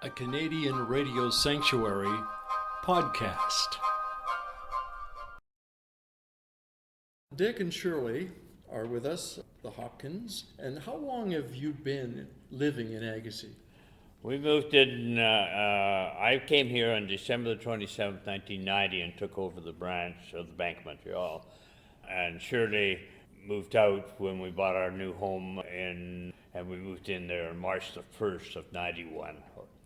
a Canadian radio sanctuary podcast. Dick and Shirley are with us, the Hopkins. And how long have you been living in Agassiz? We moved in, I came here on December the 27th, 1990 and took over the branch of the Bank of Montreal. And Shirley moved out when we bought our new home and we moved in there on March the 1st of 91.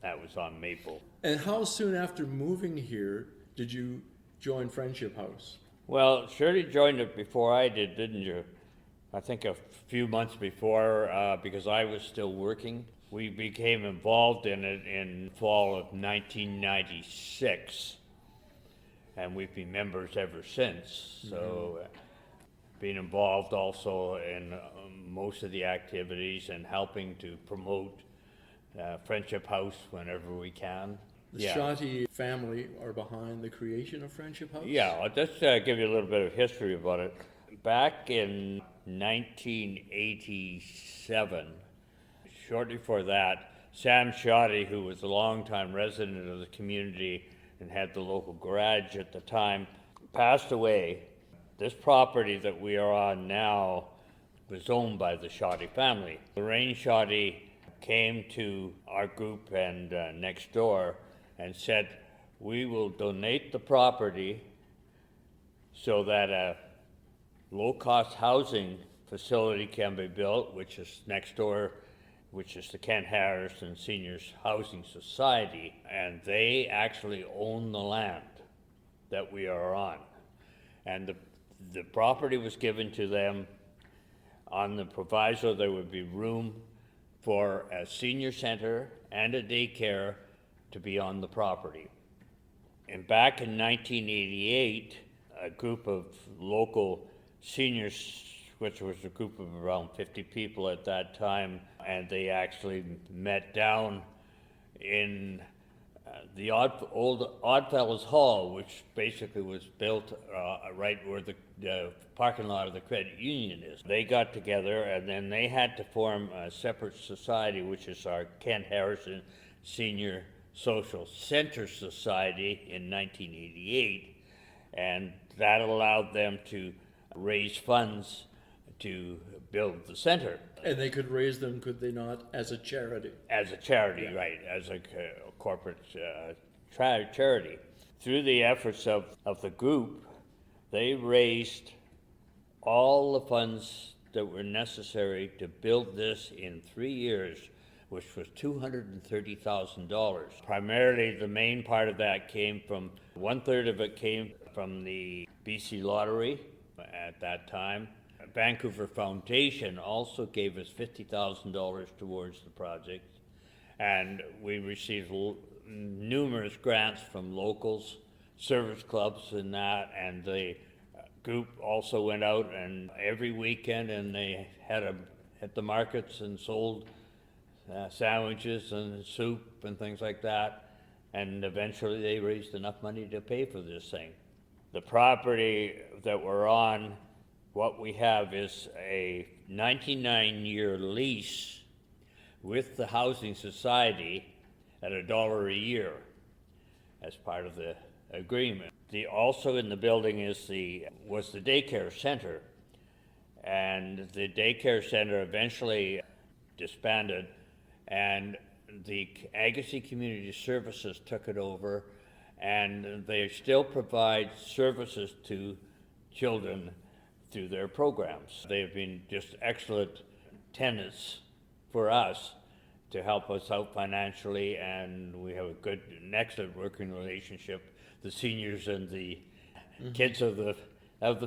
That was on Maple. And how soon after moving here did you join Friendship House? Well, Shirley joined it before I did, didn't you? I think a few months before, because I was still working. We became involved in it in fall of 1996, and we've been members ever since. So, being involved also in most of the activities and helping to promote Friendship House whenever we can. The Sciotti family are behind the creation of Friendship House? Yeah, I'll just give you a little bit of history about it. Back in 1987, shortly before that, Sam Sciotti, who was a longtime resident of the community and had the local garage at the time, passed away. This property that we are on now was owned by the Sciotti family. Lorraine Sciotti came to our group and next door and said, we will donate the property so that a low-cost housing facility can be built, which is next door, which is the Kent Harrison Seniors Housing Society, and they actually own the land that we are on. And the property was given to them on the proviso there would be room for a senior center and a daycare to be on the property. And back in 1988, a group of local seniors, which was a group of around 50 people at that time, and they actually met down in the old Oddfellows Hall, which basically was built right where the parking lot of the credit union is. They got together and then they had to form a separate society, which is our Kent Harrison Senior Social Center Society in 1988, and that allowed them to raise funds to build the center. And they could raise them, could they not, as a charity? As a charity, right, as a corporate charity. Through the efforts of the group, they raised all the funds that were necessary to build this in 3 years, which was $230,000. Primarily, the main part of that came from, 1/3 of it came from the BC Lottery at that time. Vancouver Foundation also gave us $50,000 towards the project, and we received numerous grants from locals, service clubs and that, and the group also went out and every weekend and they had at the markets and sold sandwiches and soup and things like that, and eventually they raised enough money to pay for this thing. The property that we're on, what we have is a 99-year lease with the Housing Society at $1 a year as part of the agreement. Also in the building was the daycare center, and the daycare center eventually disbanded, and the Agassiz Community Services took it over, and they still provide services to children through their programs. They've been just excellent tenants for us to help us out financially, and we have a good and excellent working relationship, the seniors and the kids of the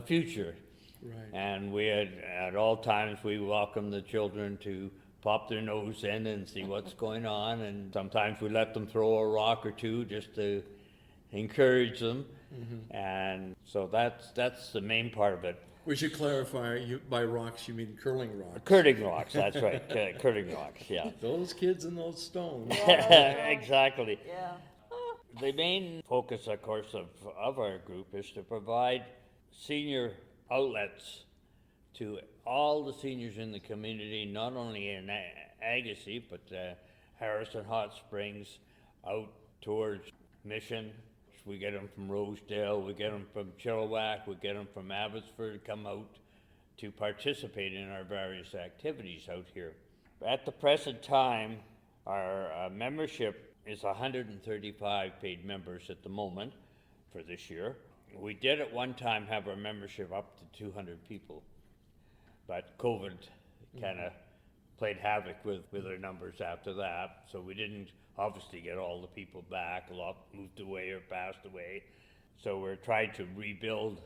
future. Right. And we at all times we welcome the children to pop their nose in and see what's going on, and sometimes we let them throw a rock or two just to encourage them. And so that's the main part of it. We should clarify, by rocks you mean curling rocks. Curling rocks, that's right. Curling rocks, yeah. Those kids and those stones. Exactly. Yeah. The main focus, of course, of our group is to provide senior outlets to all the seniors in the community, not only in Agassiz, but Harrison Hot Springs, out towards Mission. We get them from Rosedale, we get them from Chilliwack, we get them from Abbotsford, come out to participate in our various activities out here. At the present time, our membership is 135 paid members at the moment for this year. We did at one time have our membership up to 200 people, but COVID kind of played havoc with our numbers after that, so we didn't obviously get all the people back. A lot moved away or passed away, so we're trying to rebuild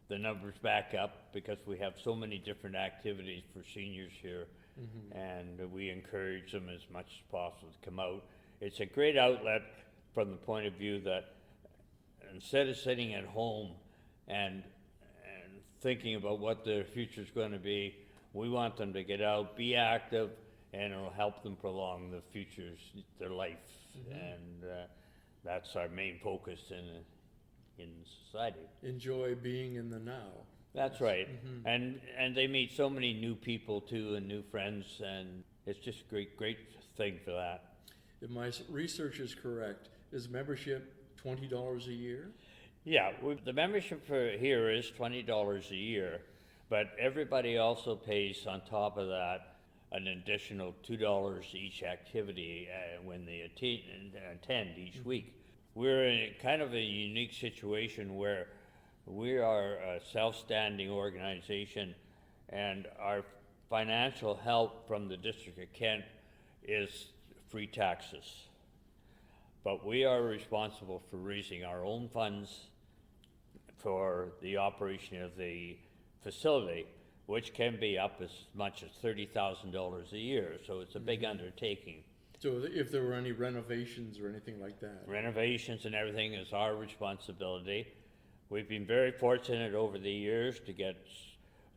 the numbers back up because we have so many different activities for seniors here, and we encourage them as much as possible to come out. It's a great outlet from the point of view that instead of sitting at home and thinking about what their future is going to be, we want them to get out, be active, and it'll help them prolong the futures, their life, and that's our main focus in society. Enjoy being in the now. That's right, and they meet so many new people too, and new friends, and it's just a great thing for that. If my research is correct, is membership $20 a year? Yeah, the membership for here is $20 a year, but everybody also pays on top of that an additional $2 each activity when they attend each week. We're in kind of a unique situation where we are a self-standing organization, and our financial help from the District of Kent is free taxes. But we are responsible for raising our own funds for the operation of the facility, which can be up as much as $30,000 a year, so it's a big undertaking. So if there were any renovations or anything like that? Renovations and everything is our responsibility. We've been very fortunate over the years to get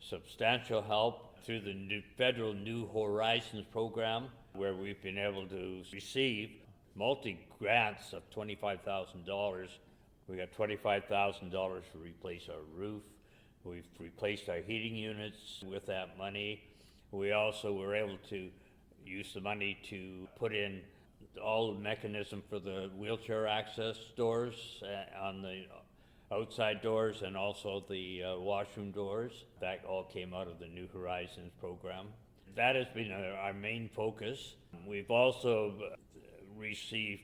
substantial help through the federal New Horizons program, where we've been able to receive multi-grants of $25,000. We got $25,000 to replace our roof. We've replaced our heating units with that money. We also were able to use the money to put in all the mechanism for the wheelchair access doors on the outside doors, and also the washroom doors. That all came out of the New Horizons program. That has been our main focus. We've also received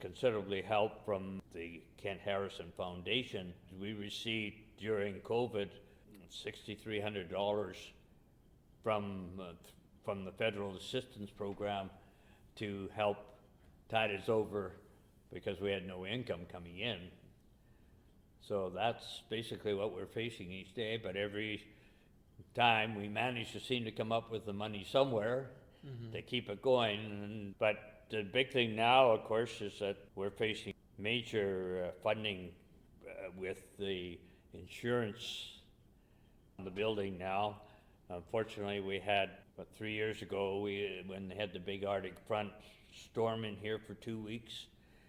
considerably help from the Kent Harrison Foundation. We received during COVID $6,300 from the federal assistance program to help tide us over because we had no income coming in. So that's basically what we're facing each day, but every time we manage to seem to come up with the money somewhere to keep it going. But the big thing now, of course, is that we're facing major funding with the insurance on the building now. Unfortunately, we had, 3 years ago, when they had the big Arctic front storm in here for 2 weeks,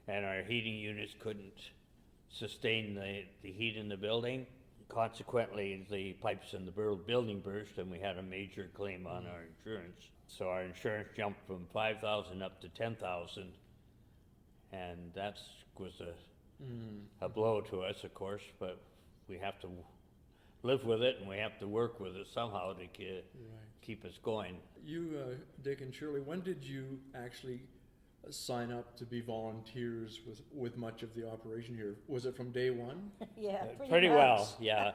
and our heating units couldn't sustain the heat in the building. Consequently, the pipes in the building burst, and we had a major claim on our insurance. So our insurance jumped from $5,000 up to $10,000, and that was a blow to us, of course. But we have to live with it, and we have to work with it somehow to keep us going. You, Dick and Shirley, when did you actually sign up to be volunteers with much of the operation here? Was it from day one? Yeah, Pretty well, yeah.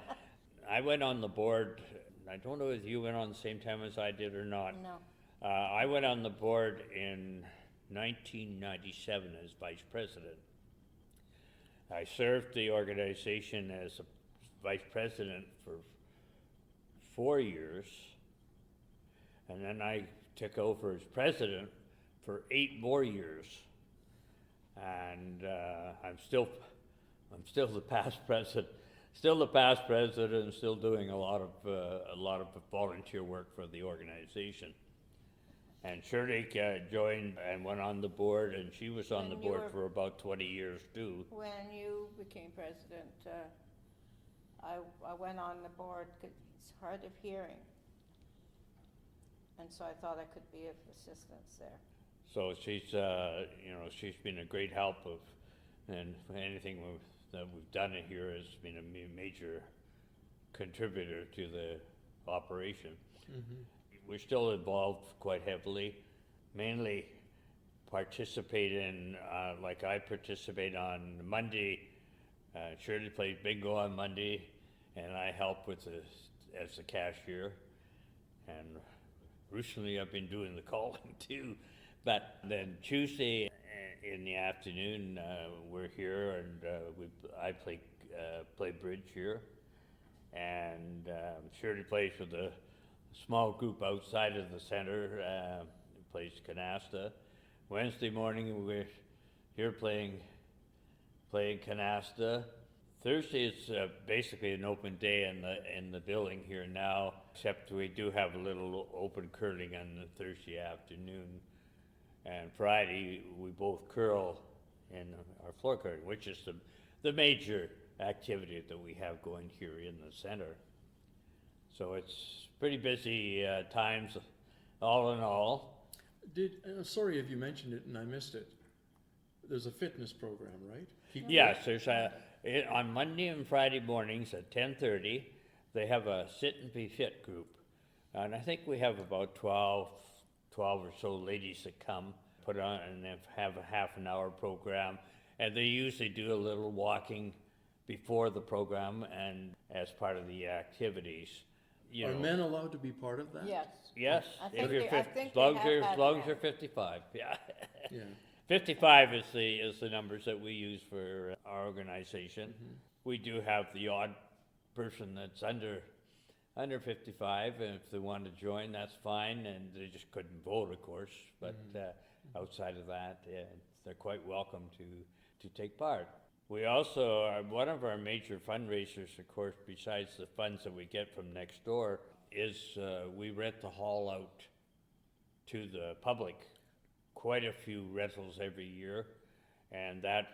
I went on the board, I don't know if you went on the same time as I did or not. No. I went on the board in 1997 as vice president. I served the organization as a vice president for 4 years, and then I took over as president for 8 more years, and I'm still the past president, and still doing a lot of volunteer work for the organization. And Shirley joined and went on the board, and she was on the board for about 20 years too. When you became president, I went on the board because it's hard of hearing, and so I thought I could be of assistance there. So she's, she's been a great help and anything that we've done here has been a major contributor to the operation. Mm-hmm. We're still involved quite heavily, mainly participate in, like I participate on Monday. Shirley plays bingo on Monday, and I help with as the cashier. And recently I've been doing the calling too. But then Tuesday in the afternoon, we're here, and I play bridge here, and Shirley plays with a small group outside of the center, plays canasta. Wednesday morning we're here playing canasta. Thursday is basically an open day in the building here now, except we do have a little open curling on the Thursday afternoon. And Friday, we both curl in our floor curling, which is the major activity that we have going here in the center. So it's pretty busy times, all in all. Sorry if you mentioned it and I missed it. There's a fitness program, right? Yes, there's on Monday and Friday mornings at 10:30, they have a sit and be fit group. And I think we have about 12 or so ladies that come, put on and have a half an hour program. And they usually do a little walking before the program and as part of the activities. Are men allowed to be part of that? Yes. Yes, I if think you're they- I 50, think as long they as have you're, had as long as men. you're 55, yeah. Yeah. 55 is the numbers that we use for our organization. Mm-hmm. We do have the odd person that's under 55, and if they want to join, that's fine, and they just couldn't vote, of course. But outside of that, they're quite welcome to take part. We also are one of our major fundraisers, of course, besides the funds that we get from next door, is we rent the hall out to the public. Quite a few rentals every year, and that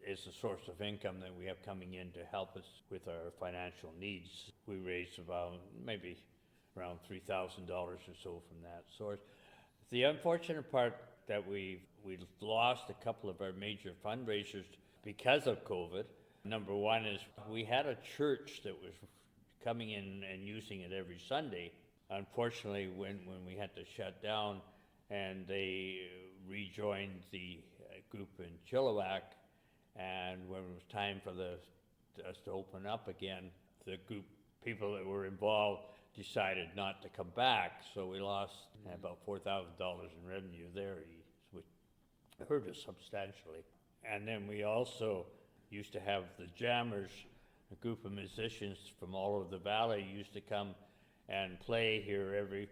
is a source of income that we have coming in to help us with our financial needs. We raise about maybe around $3,000 or so from that source. The unfortunate part that we lost a couple of our major fundraisers because of COVID. Number one is we had a church that was coming in and using it every Sunday. Unfortunately, when we had to shut down and they rejoined the group in Chilliwack, and when it was time for us to open up again, the group people that were involved decided not to come back, so we lost about $4,000 in revenue there, which hurt us substantially. And then we also used to have the Jammers, a group of musicians from all over the valley used to come and play here every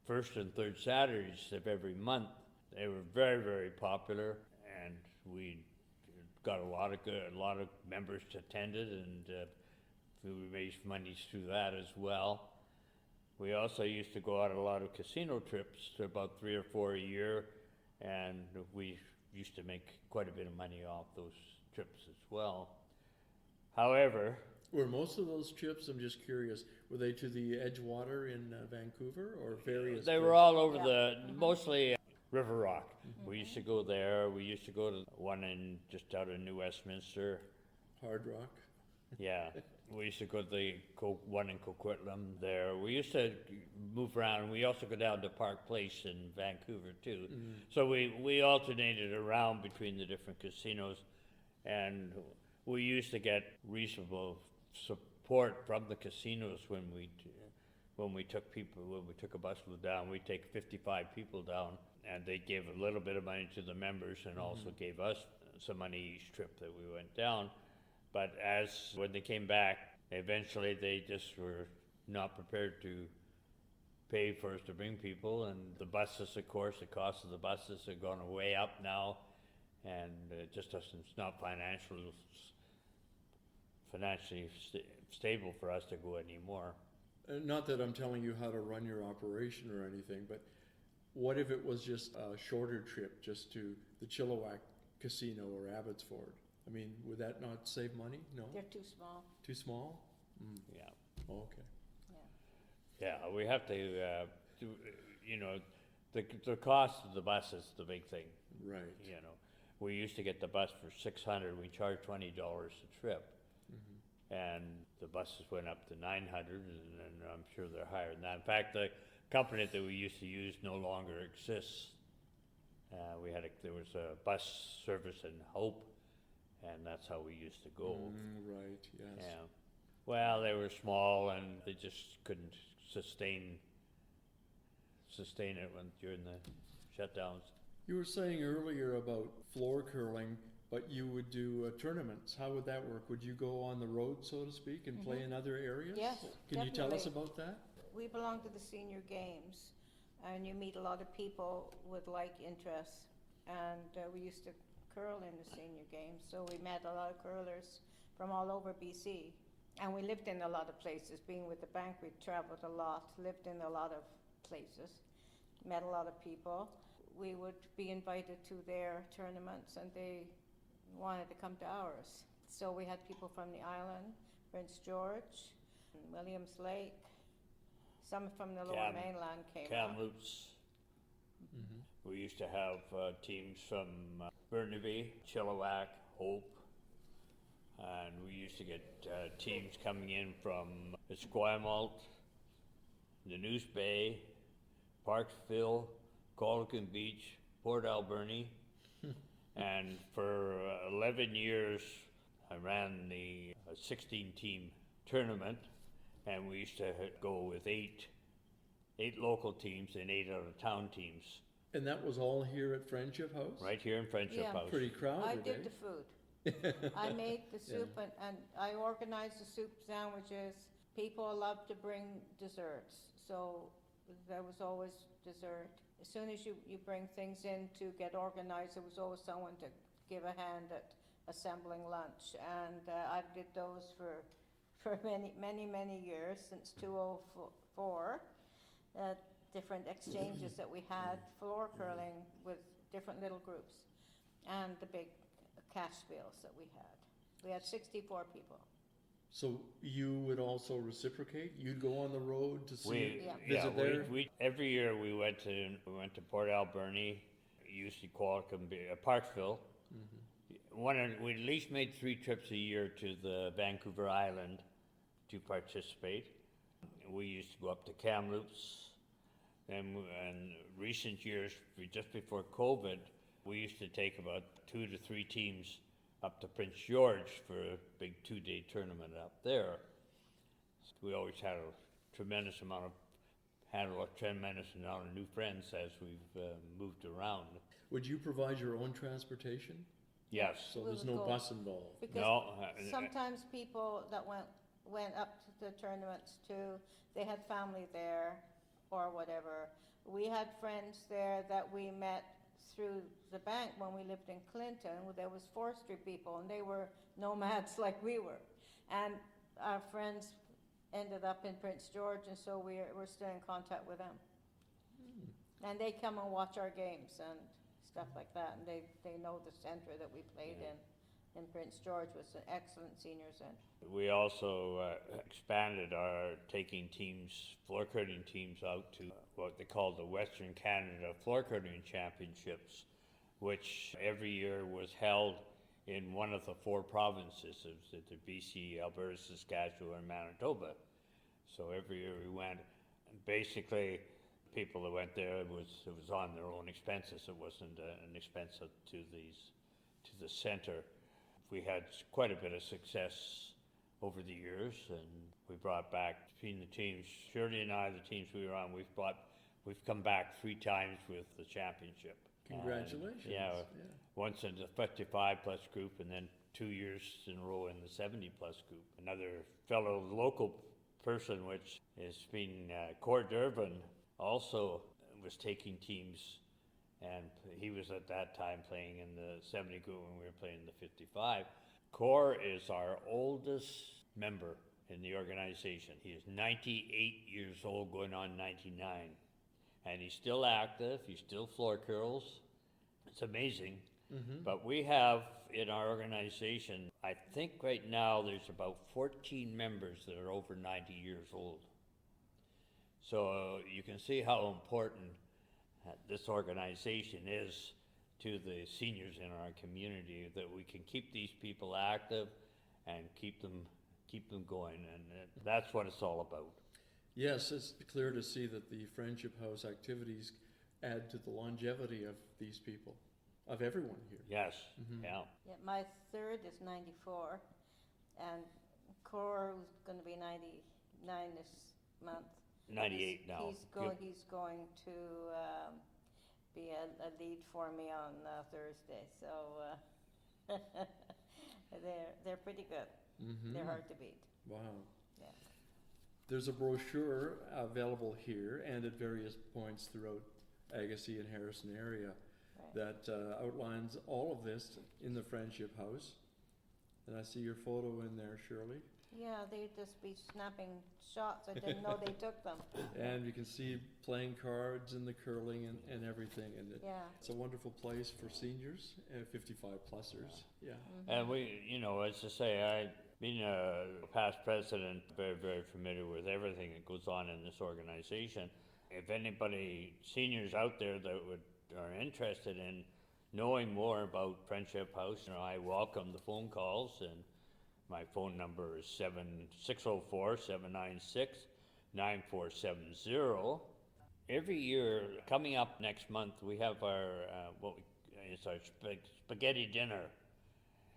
first and third Saturdays of every month. They were very, very popular, and we got a lot of members attended, and we raised monies through that as well. We also used to go on a lot of casino trips, about 3 or 4 a year, and we used to make quite a bit of money off those trips as well. However, Were most of those trips, I'm just curious, were they to the Edgewater in Vancouver or various? they were places? all over mostly River Rock. We used to go there. We used to go to one in just out of New Westminster. Hard Rock. Yeah. We used to go to the one in Coquitlam there. We used to move around. We also go down to Park Place in Vancouver too. So we alternated around between the different casinos, and we used to get reasonable support from the casinos when we took a bus load down. We take 55 people down, and they gave a little bit of money to the members and also gave us some money each trip that we went down. But when they came back, eventually they just were not prepared to pay for us to bring people. And the buses, of course, the cost of the buses are going way up now. And it just doesn't, it's not financially stable for us to go anymore. Not that I'm telling you how to run your operation or anything, but what if it was just a shorter trip just to the Chilliwack Casino or Abbotsford? I mean, would that not save money? No? They're too small. Too small? Yeah. Oh, okay. Yeah, we have to, The cost of the bus is the big thing. Right. You know, we used to get the bus for $600. We charged $20 a trip, and the buses went up to $900, and I'm sure they're higher than that. In fact, the company that we used to use no longer exists. There was a bus service in Hope, and that's how we used to go. Right, yes. Yeah. Well, they were small, and they just couldn't sustain it during the shutdowns. You were saying earlier about floor curling, but you would do tournaments. How would that work? Would you go on the road, so to speak, and play in other areas? Yes, Can you tell us definitely. about that? We belong to the senior games, and you meet a lot of people with like interests. And we used to curl in the senior games, so we met a lot of curlers from all over BC. And we lived in a lot of places. Being with the bank, we traveled a lot, lived in a lot of places, met a lot of people. We would be invited to their tournaments, and they wanted to come to ours. So we had people from the island, Prince George, Williams Lake, some from the lower mainland came up. Kamloops. We used to have teams from Burnaby, Chilliwack, Hope, and we used to get teams coming in from Esquimalt, the News Bay, Parksville, Colgan Beach, Port Alberni, and for 11 years I ran the 16-team tournament, and we used to go with eight local teams and 8 out-of-town teams. And that was all here at Friendship House? Right here in Friendship Yeah. House. Pretty crowded, I did eh? the food. I made the soup, and I organized the soup sandwiches. People love to bring desserts, so there was always dessert. As soon as you bring things in to get organized, there was always someone to give a hand at assembling lunch. And I did those for many years, since 2004. Different exchanges that we had, floor curling with different little groups, and the big cash bills that we had. We had 64 people. So you would also reciprocate? You'd go on the road to see, Yeah. visit there? We every year we went to Port Alberni, UC Qualicum, Parksville. We at least made 3 trips a year to the Vancouver Island to participate. We used to go up to Kamloops, and recent years, just before COVID, we used to take about 2 to 3 teams up to Prince George for a big 2-day tournament up there. We always had a tremendous amount of new friends as we've moved around. Would you provide your own transportation? Yes. So We there's would no go. bus involved? Because No. sometimes people that went up to the tournaments too, they had family there or whatever. We had friends there that we met through the bank when we lived in Clinton. There was forestry people, and they were nomads like we were. And our friends ended up in Prince George, and so we're still in contact with them. And they come and watch our games and stuff like that, and they know the center that we played in Prince George was an excellent senior center. We also expanded our taking teams, floor curling teams, out to what they call the Western Canada Floor Curling Championships, which every year was held in one of the 4 provinces of the BC, Alberta, Saskatchewan, and Manitoba. So every year we went, and basically people that went there, it was on their own expenses. It wasn't an expense to the center. We had quite a bit of success over the years, and we brought back between the teams, Shirley and I, the teams we were on, we've come back 3 times with the championship. Congratulations. And, once in the 55 plus group, and then 2 years in a row in the 70 plus group. Another fellow local person, which has been Cord Durbin, also was taking teams, and he was at that time playing in the 70 group when we were playing in the 55. Core is our oldest member in the organization. He is 98 years old, going on 99. And he's still active, he still floor curls. It's amazing. But we have in our organization, I think right now there's about 14 members that are over 90 years old. So you can see how important this organization is to the seniors in our community, that we can keep these people active and keep them going, and that's what it's all about. Yes, it's clear to see that the Friendship House activities add to the longevity of these people, of everyone here. Yes, Mhm. yeah. Yeah, my third is 94, and Cora's going to be 99 this month. 98 now. He's going to be a lead for me on Thursday, so they're pretty good. Mhm. They're hard to beat. Wow. Yeah. There's a brochure available here and at various points throughout Agassiz and Harrison area Right. that outlines all of this in the Friendship House. And I see your photo in there, Shirley. Yeah, they'd just be snapping shots. I didn't know they took them. And you can see playing cards and the curling and everything. And Yeah. it's a wonderful place for seniors, 55 plussers. Yeah. And we, as I say, being a past president, very, very familiar with everything that goes on in this organization. If anybody, seniors out there that are interested in knowing more about Friendship House, I welcome the phone calls, and my phone number is 604-796-9470. Every year, coming up next month, we have our it's our spaghetti dinner,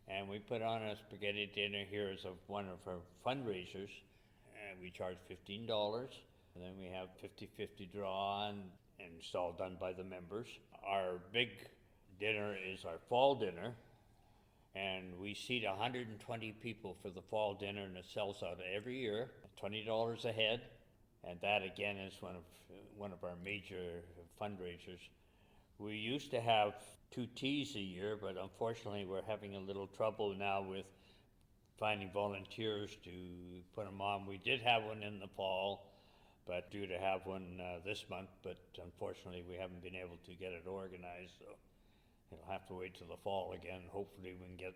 and we put on a spaghetti dinner here as one of our fundraisers, and we charge $15, and then we have 50-50 draw, and it's all done by the members. Our big dinner is our fall dinner, and we seat 120 people for the fall dinner, and it sells out every year, $20 a head, and that again is one of our major fundraisers. We used to have 2 teas a year, but unfortunately we're having a little trouble now with finding volunteers to put them on. We did have one in the fall, but due to have one this month, but unfortunately we haven't been able to get it organized, so it'll have to wait till the fall again. Hopefully we can get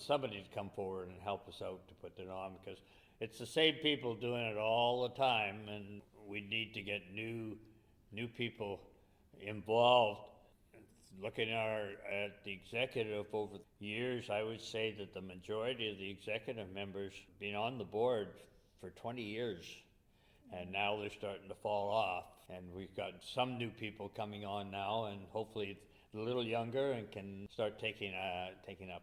somebody to come forward and help us out to put it on, because it's the same people doing it all the time, and we need to get new people involved. Looking at the executive over the years, I would say that the majority of the executive members have been on the board for 20 years, and now they're starting to fall off. And we've got some new people coming on now, and hopefully a little younger, and can start taking up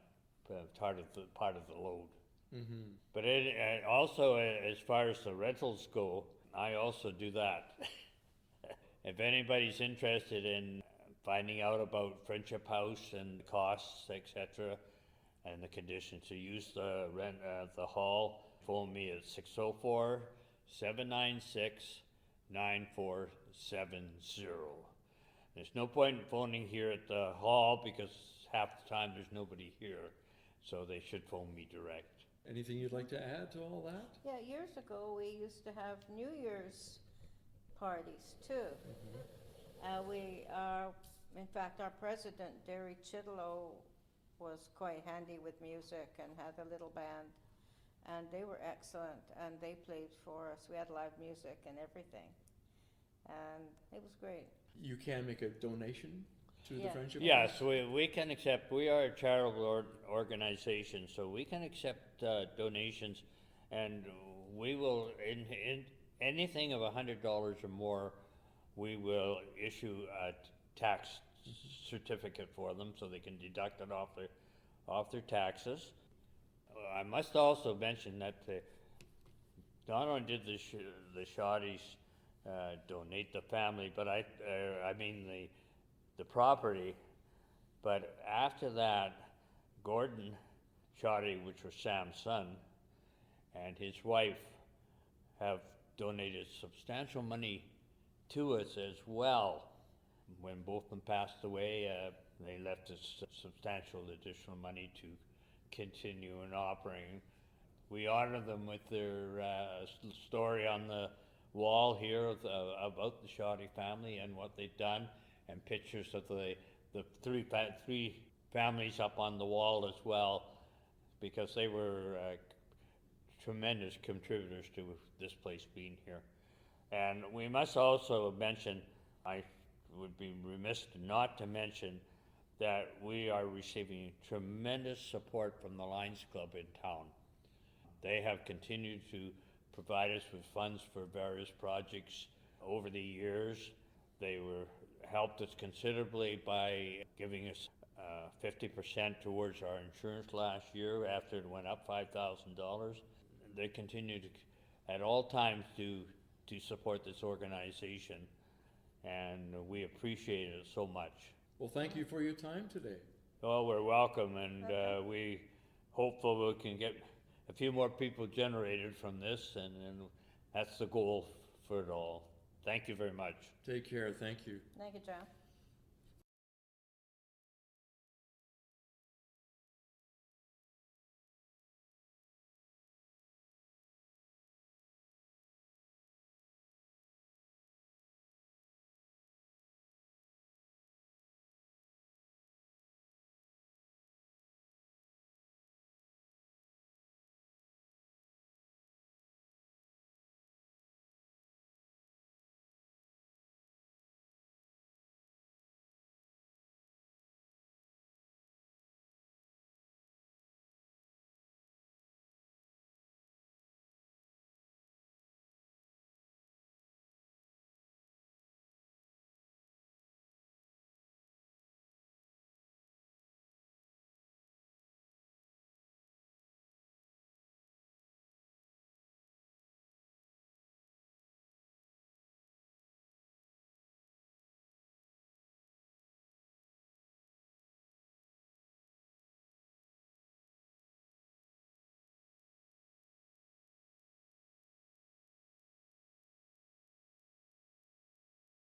part of the load. Mm-hmm. But it also, as far as the rentals go, I also do that. If anybody's interested in finding out about Friendship House and the costs, etc., and the conditions to use the hall, phone me at 604-796-9470. There's no point in phoning here at the hall, because half the time there's nobody here, so they should phone me direct. Anything you'd like to add to all that? Yeah, years ago we used to have New Year's parties too. In fact, our president, Derry Chidlow, was quite handy with music and had a little band, and they were excellent, and they played for us. We had live music and everything, and it was great. You can make a donation to the Yeah. Friendship Yes, House? we can accept, we are a charitable organization, so we can accept donations, and we will, in anything of $100 or more, we will issue a tax certificate for them, so they can deduct it off their taxes. I must also mention that not only did the Sciottis donate the family, but I mean the property, but after that, Gordon Sciotti, which was Sam's son, and his wife have donated substantial money to us as well. When both of them passed away, they left us substantial additional money to continue in operating. We honor them with their story on the wall here about the Sciotti family and what they've done, and pictures of the three families up on the wall as well, because they were tremendous contributors to this place being here. And we must also mention, I would be remiss not to mention that we are receiving tremendous support from the Lions Club in town. They have continued to provide us with funds for various projects over the years. They helped us considerably by giving us 50% towards our insurance last year after it went up $5,000. They continue to, at all times, to support this organization, and we appreciate it so much. Well, thank you for your time today. Oh, we're welcome, and we hopeful we can get a few more people generated from this, and that's the goal for it all. Thank you very much. Take care. Thank you. Thank you, John.